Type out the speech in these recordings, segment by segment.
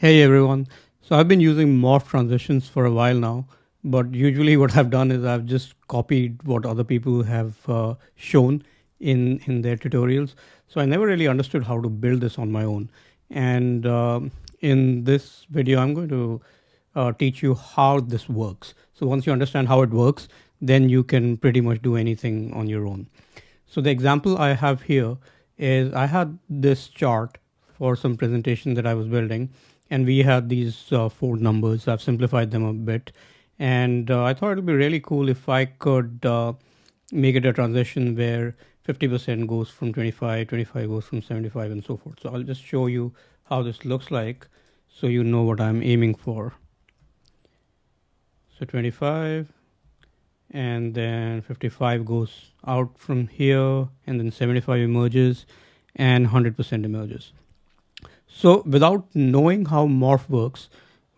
Hey everyone. So I've been using Morph transitions for a while now, but usually what I've done is I've just copied what other people have shown in their tutorials. So I never really understood how to build this on my own. And in this video, I'm going to teach you how this works. So once you understand how it works, then you can pretty much do anything on your own. So the example I have here is I had this chart for some presentation that I was building, and we had these four numbers. I've simplified them a bit, and I thought it would be really cool if I could make it a transition where 50% goes from 25, 25 goes from 75, and so forth. So I'll just show you how this looks like so you know what I'm aiming for. So 25, and then 55 goes out from here, and then 75 emerges, and 100% emerges. So without knowing how Morph works,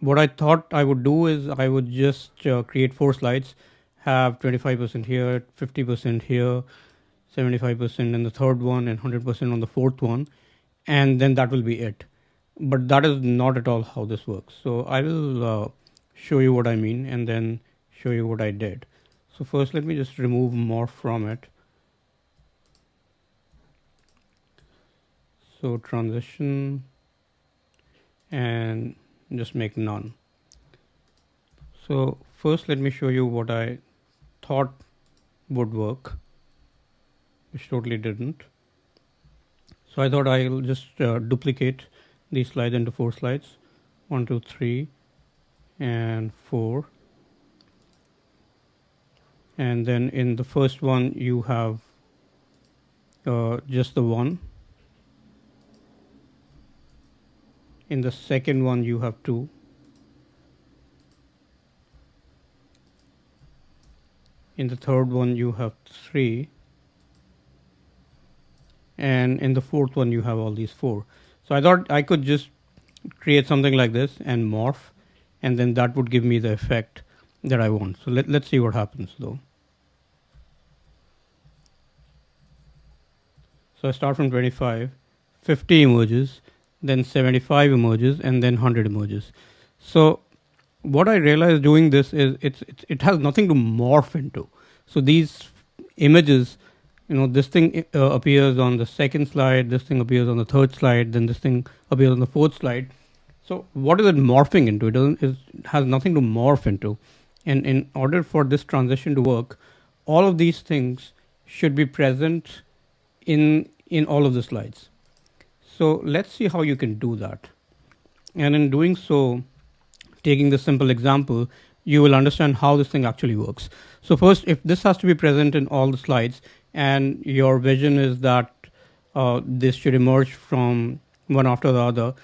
what I thought I would do is I would just create 4 slides, have 25% here, 50% here, 75% in the third one, and 100% on the fourth one, and then that will be it. But that is not at all how this works. So I will show you what I mean and then show you what I did. So first let me just remove Morph from it. So transition and just make none. So first let me show you what I thought would work, which totally didn't. So I thought I'll just duplicate these slides into 4 slides, 1, 2, 3, and 4. And then in the first one you have just the 1. In the second one you have 2. In the third one you have 3. And in the fourth one you have all these 4. So I thought I could just create something like this and morph, and then that would give me the effect that I want. So let's see what happens though. So I start from 25, 50 emerges, then 75 emerges, and then 100 emerges. So what I realized doing this is it has nothing to morph into. So these images, this thing appears on the second slide, this thing appears on the third slide, then this thing appears on the fourth slide. So what is it morphing into? It has nothing to morph into. And in order for this transition to work, all of these things should be present in all of the slides. So let's see how you can do that. And in doing so, taking this simple example, you will understand how this thing actually works. So first, if this has to be present in all the slides, and your vision is that this should emerge from one after the other,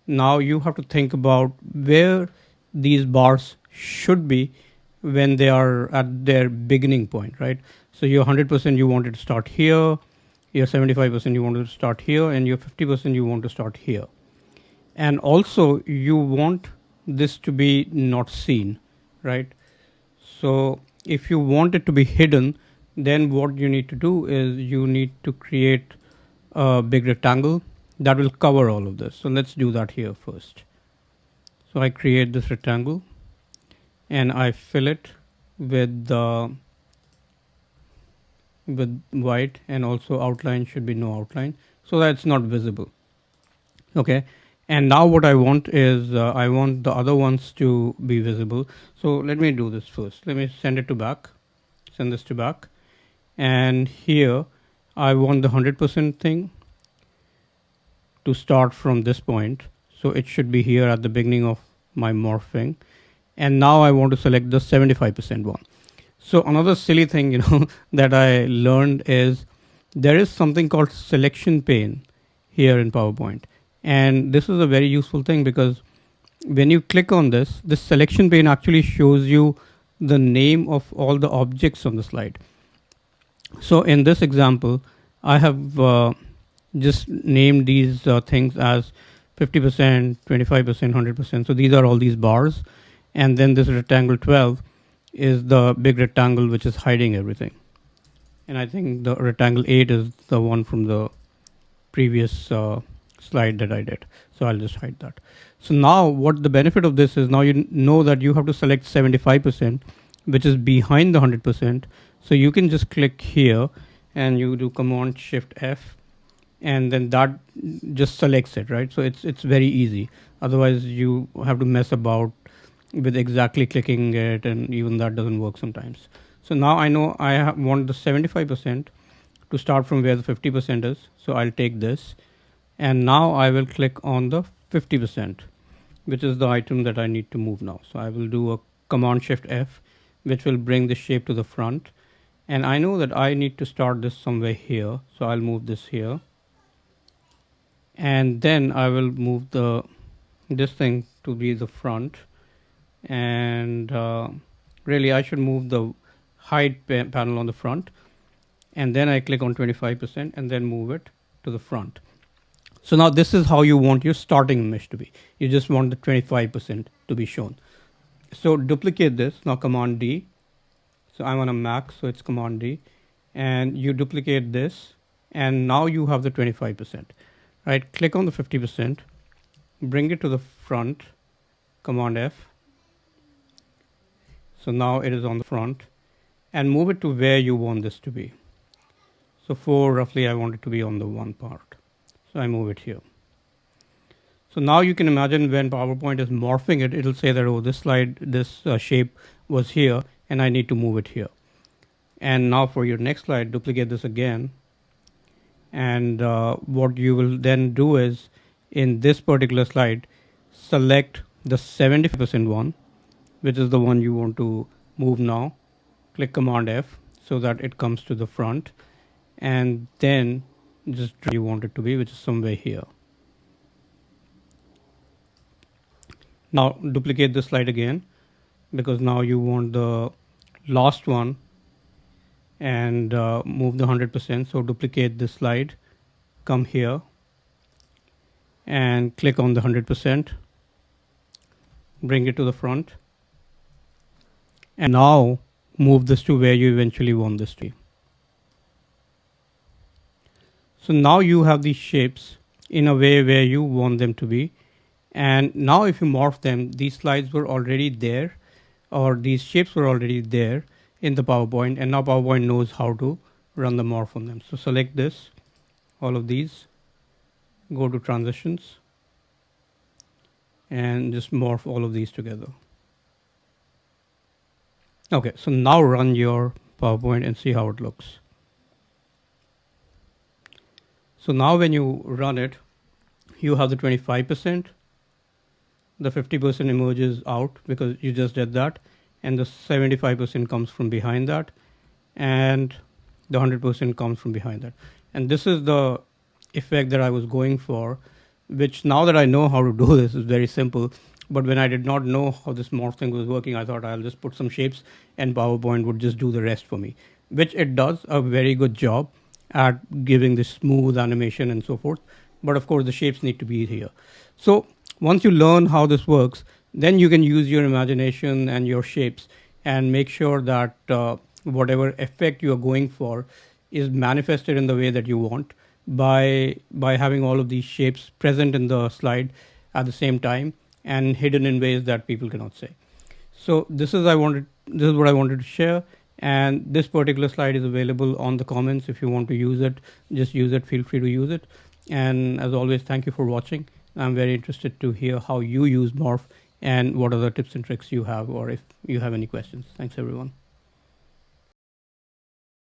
now you have to think about where these bars should be when they are at their beginning point, right? So your 100% you want it to start here, your 75% you want to start here, and your 50% you want to start here. And also you want this to be not seen, right? So if you want it to be hidden, then what you need to do is you need to create a big rectangle that will cover all of this. So let's do that here first. So I create this rectangle and I fill it with white, and also outline should be no outline so that it's not visible. Okay. And now what I want is I want the other ones to be visible. So let me do this first. Let me send this to back. And here I want the 100% thing to start from this point. So it should be here at the beginning of my morphing. And now I want to select the 75% one. So another silly thing, that I learned is there is something called selection pane here in PowerPoint. And this is a very useful thing because when you click on this selection pane actually shows you the name of all the objects on the slide. So in this example, I have just named these things as 50%, 25%, 100%. So these are all these bars. And then this rectangle 12 is the big rectangle which is hiding everything. And I think the rectangle 8 is the one from the previous slide that I did. So I'll just hide that. So now what the benefit of this is, now you know that you have to select 75%, which is behind the 100%. So you can just click here and you do Command Shift F, and then that just selects it, right? So it's very easy. Otherwise you have to mess about with exactly clicking it, and even that doesn't work sometimes. So now I know want the 75% to start from where the 50% is. So I'll take this, and now I will click on the 50%, which is the item that I need to move now. So I will do a Command Shift F, which will bring the shape to the front. And I know that I need to start this somewhere here. So I'll move this here. And then I will move this thing to be the front. And really I should move the hide panel on the front. And then I click on 25% and then move it to the front. So now this is how you want your starting mesh to be. You just want the 25% to be shown. So duplicate this, now Command D. So I'm on a Mac, so it's Command D. And you duplicate this, and now you have the 25%. Right, click on the 50%, bring it to the front, Command F. So now it is on the front, and move it to where you want this to be. So for roughly I want it to be on the one part. So I move it here. So now you can imagine when PowerPoint is morphing it, it'll say that, oh, this slide, this shape was here, and I need to move it here. And now for your next slide, duplicate this again. And what you will then do is, in this particular slide, select the 70% one, which is the one you want to move now. Click Command F so that it comes to the front, and then just where you want it to be, which is somewhere here. Now duplicate this slide again, because now you want the last one, and move the 100%. So duplicate this slide, come here and click on the 100%, bring it to the front, and now move this to where you eventually want this to be. So now you have these shapes in a way where you want them to be. And now if you morph them, these slides were already there, or these shapes were already there in the PowerPoint, and now PowerPoint knows how to run the morph on them. So select this, all of these, go to transitions, and just morph all of these together. Okay, so now run your PowerPoint and see how it looks. So now when you run it, you have the 25%, the 50% emerges out because you just did that, and the 75% comes from behind that, and the 100% comes from behind that. And this is the effect that I was going for, which now that I know how to do this is very simple. But when I did not know how this morph thing was working, I thought I'll just put some shapes and PowerPoint would just do the rest for me, which it does a very good job at giving this smooth animation and so forth. But of course the shapes need to be here. So once you learn how this works, then you can use your imagination and your shapes and make sure that whatever effect you are going for is manifested in the way that you want by having all of these shapes present in the slide at the same time and hidden in ways that people cannot say. So this is what I wanted to share, and this particular slide is available on the comments. If you want to use it, just use it, feel free to use it. And as always, thank you for watching. I'm very interested to hear how you use Morph and what other tips and tricks you have, or if you have any questions. Thanks everyone.